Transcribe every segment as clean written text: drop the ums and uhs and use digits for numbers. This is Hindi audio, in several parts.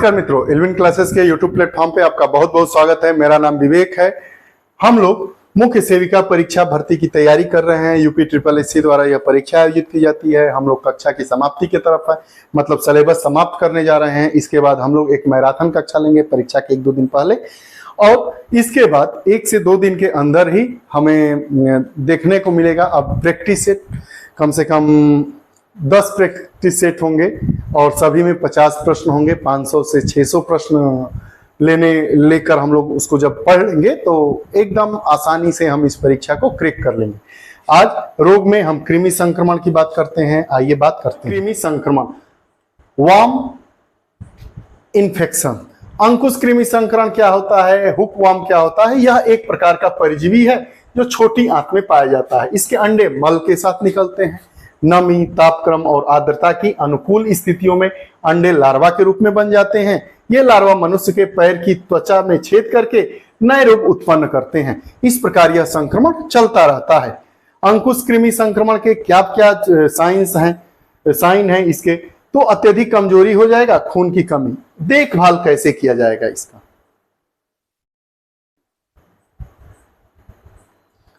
नमस्कार मित्रों, एल्विन क्लासेस के यूट्यूब प्लेटफॉर्म पे आपका बहुत बहुत स्वागत है। मेरा नाम विवेक है। हम लोग मुख्य सेविका परीक्षा भर्ती की तैयारी कर रहे हैं। यूपी SSSC द्वारा यह परीक्षा आयोजित की जाती है। हम लोग कक्षा की समाप्ति की तरफ है, मतलब सिलेबस समाप्त करने जा रहे हैं। इसके बाद हम लोग एक मैराथन कक्षा लेंगे परीक्षा के 1-2 दिन पहले, और इसके बाद 1 से 2 दिन के अंदर ही हमें देखने को मिलेगा। अब प्रैक्टिस सेट कम से कम 10 प्रैक्टिस सेट होंगे और सभी में 50 प्रश्न होंगे। 500 से 600 प्रश्न लेकर हम लोग उसको जब पढ़ लेंगे तो एकदम आसानी से हम इस परीक्षा को क्रैक कर लेंगे। आज रोग में हम कृमि संक्रमण की बात करते हैं। आइए बात करते हैं कृमि संक्रमण, वर्म इन्फेक्शन। अंकुश कृमि संक्रमण क्या होता है, हुक वर्म क्या होता है? यह एक प्रकार का परजीवी है जो छोटी आंत में पाया जाता है। इसके अंडे मल के साथ निकलते हैं। नमी, तापक्रम और आर्द्रता की अनुकूल स्थितियों में अंडे लार्वा के रूप में बन जाते हैं। ये लार्वा मनुष्य के पैर की त्वचा में छेद करके नए रोग उत्पन्न करते हैं। इस प्रकार यह संक्रमण चलता रहता है। अंकुश कृमि संक्रमण के क्या क्या साइन हैं इसके? तो अत्यधिक कमजोरी हो जाएगा, खून की कमी। देखभाल कैसे किया जाएगा इसका?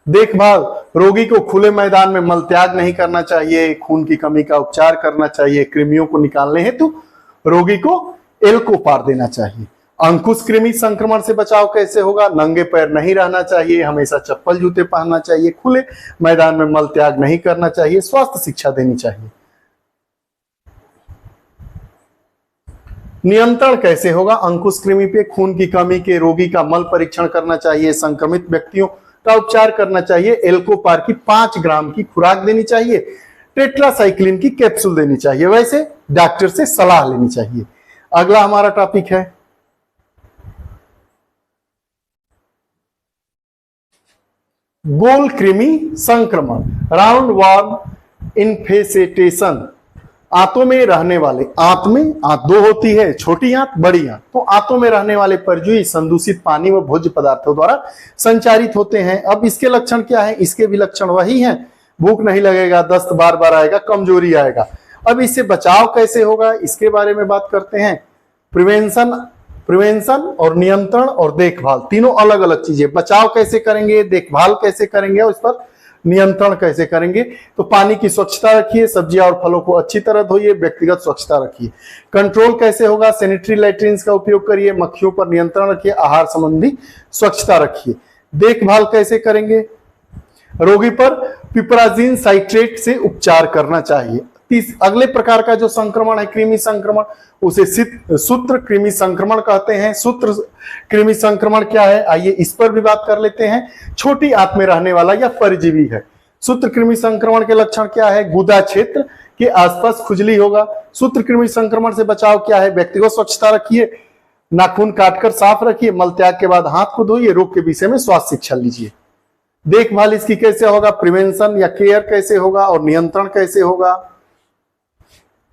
देखभाल, रोगी को खुले मैदान में मल त्याग नहीं करना चाहिए। खून की कमी का उपचार करना चाहिए। कृमियों को निकालने हेतु रोगी को एल्कोपार देना चाहिए। अंकुश कृमि संक्रमण से बचाव कैसे होगा? नंगे पैर नहीं रहना चाहिए, हमेशा चप्पल जूते पहनना चाहिए, खुले मैदान में मल त्याग नहीं करना चाहिए, स्वास्थ्य शिक्षा देनी चाहिए। नियंत्रण कैसे होगा अंकुश कृमि पे? खून की कमी के रोगी का मल परीक्षण करना चाहिए। संक्रमित व्यक्तियों का उपचार करना चाहिए। एल्कोपार की 5 ग्राम की खुराक देनी चाहिए। टेट्रासाइक्लिन की कैप्सूल देनी चाहिए। वैसे डॉक्टर से सलाह लेनी चाहिए। अगला हमारा टॉपिक है गोल कृमि संक्रमण, राउंड वर्म इन्फेस्टेशन। आंतों में रहने वाले, आंत 2 होती है, छोटी आंत, बड़ी आंत। तो आंतों में रहने वाले परजीवी संदूषित पानी व भोज्य पदार्थों द्वारा संचारित होते हैं। अब इसके लक्षण क्या है? इसके भी लक्षण वही हैं। भूख नहीं लगेगा, दस्त बार बार आएगा, कमजोरी आएगा। अब इससे बचाव कैसे होगा इसके बारे में बात करते हैं। प्रिवेंशन और नियंत्रण और देखभाल, तीनों अलग अलग चीजें। बचाव कैसे करेंगे, देखभाल कैसे करेंगे और इस पर नियंत्रण कैसे करेंगे? तो पानी की स्वच्छता रखिए, सब्जियां और फलों को अच्छी तरह धोइए, व्यक्तिगत स्वच्छता रखिए। कंट्रोल कैसे होगा? सैनिटरी लैट्रिन्स का उपयोग करिए, मक्खियों पर नियंत्रण रखिए, आहार संबंधी स्वच्छता रखिए। देखभाल कैसे करेंगे? रोगी पर पिपराजिन साइट्रेट से उपचार करना चाहिए। अगले प्रकार का जो संक्रमण है कृमि संक्रमण, उसे सूत्र कृमि संक्रमण कहते हैं। सूत्र कृमि संक्रमण क्या है, आइए इस पर भी बात कर लेते हैं। छोटी आंत में रहने वाला यह परजीवी है। सूत्र कृमि संक्रमण के लक्षण क्या है? गुदा क्षेत्र के आसपास खुजली होगा। सूत्र कृमि संक्रमण से बचाव क्या है? व्यक्तिगत स्वच्छता रखिए, नाखून काटकर साफ रखिए, मल त्याग के बाद हाथ को धोइए, रोग के विषय में स्वास्थ्य शिक्षा लीजिए। देखभाल इसकी कैसे होगा? प्रिवेंशन या केयर कैसे होगा और नियंत्रण कैसे होगा?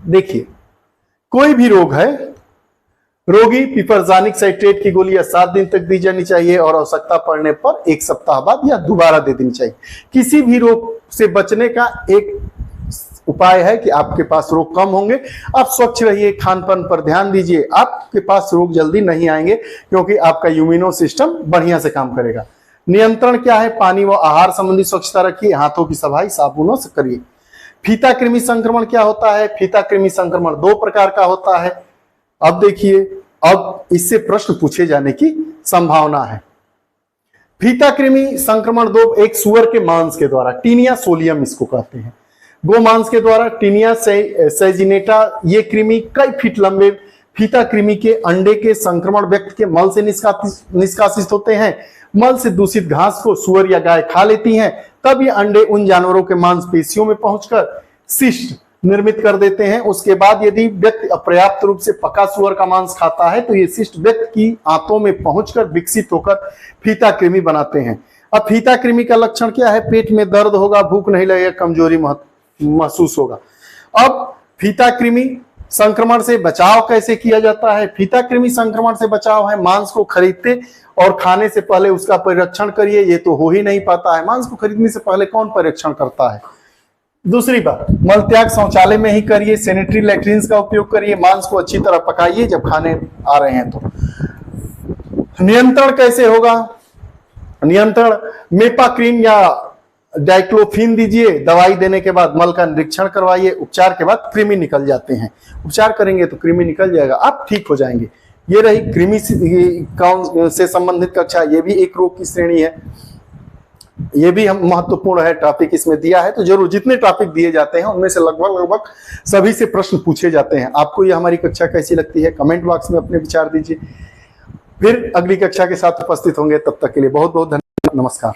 देखिए, कोई भी रोग है, रोगी पिपरजानिक साइट्रेट की गोलियां 7 दिन तक दी जानी चाहिए और आवश्यकता पड़ने पर 1 सप्ताह बाद या दोबारा दे देनी चाहिए। किसी भी रोग से बचने का एक उपाय है कि आपके पास रोग कम होंगे, आप स्वच्छ रहिए, खान पान पर ध्यान दीजिए, आपके पास रोग जल्दी नहीं आएंगे क्योंकि आपका इम्यूनो सिस्टम बढ़िया से काम करेगा। नियंत्रण क्या है? पानी व आहार संबंधी स्वच्छता रखिए, हाथों की सफाई साबुनों से करिए। फीता कृमि संक्रमण क्या होता है? फीता कृमि संक्रमण 2 प्रकार का होता है। अब देखिए, अब इससे प्रश्न पूछे जाने की संभावना है। फीता कृमि संक्रमण 2, एक सुअर के मांस के द्वारा, टीनिया सोलियम इसको कहते हैं, गोमांस के द्वारा, टीनिया सैजिनेटा। ये कृमि कई फीट लंबे फीता कृमि के अंडे के संक्रमण व्यक्ति के मल से निष्कासित होते हैं। मल से दूषित घास को सुअर या गाय खा लेती हैं, तब ये अंडे उन जानवरों के मांसपेशियों में पहुंचकर सिस्ट निर्मित कर देते हैं। उसके बाद यदि व्यक्ति अपर्याप्त रूप से पका सुअर का मांस खाता है तो ये सिस्ट व्यक्ति की आंतों में पहुंचकर विकसित होकर फीता कृमि बनाते हैं। अब फीता कृमि का लक्षण क्या है? पेट में दर्द होगा, भूख नहीं लगेगा, कमजोरी महसूस होगा। अब फीता कृमि संक्रमण से बचाव कैसे किया जाता है? फीता कृमि संक्रमण से बचाव है, मांस को खरीदते और खाने से पहले उसका परीक्षण करिए। ये तो हो ही नहीं पाता है, मांस को खरीदने से पहले कौन परीक्षण करता है? दूसरी बात, मल त्याग शौचालय में ही करिए, सैनिटरी लैट्रिन्स का उपयोग करिए, मांस को अच्छी तरह पकाइए जब खाने आ रहे हैं तो। नियंत्रण कैसे होगा? नियंत्रण मेपाक्रीन या डाइक्लोफिन दीजिए, दवाई देने के बाद मल का निरीक्षण करवाइए, उपचार के बाद कृमि निकल जाते हैं, उपचार करेंगे तो कृमि निकल जाएगा, आप ठीक हो जाएंगे। ये रही कृमि से संबंधित कक्षा, ये भी एक रोग की श्रेणी है, ये भी हम महत्वपूर्ण है टॉपिक इसमें दिया है। तो जरूर जितने टॉपिक दिए जाते हैं उनमें से लगभग सभी से प्रश्न पूछे जाते हैं। आपको ये हमारी कक्षा कैसी लगती है कमेंट बॉक्स में अपने विचार दीजिए। फिर अगली कक्षा के साथ उपस्थित होंगे, तब तक के लिए बहुत बहुत धन्यवाद, नमस्कार।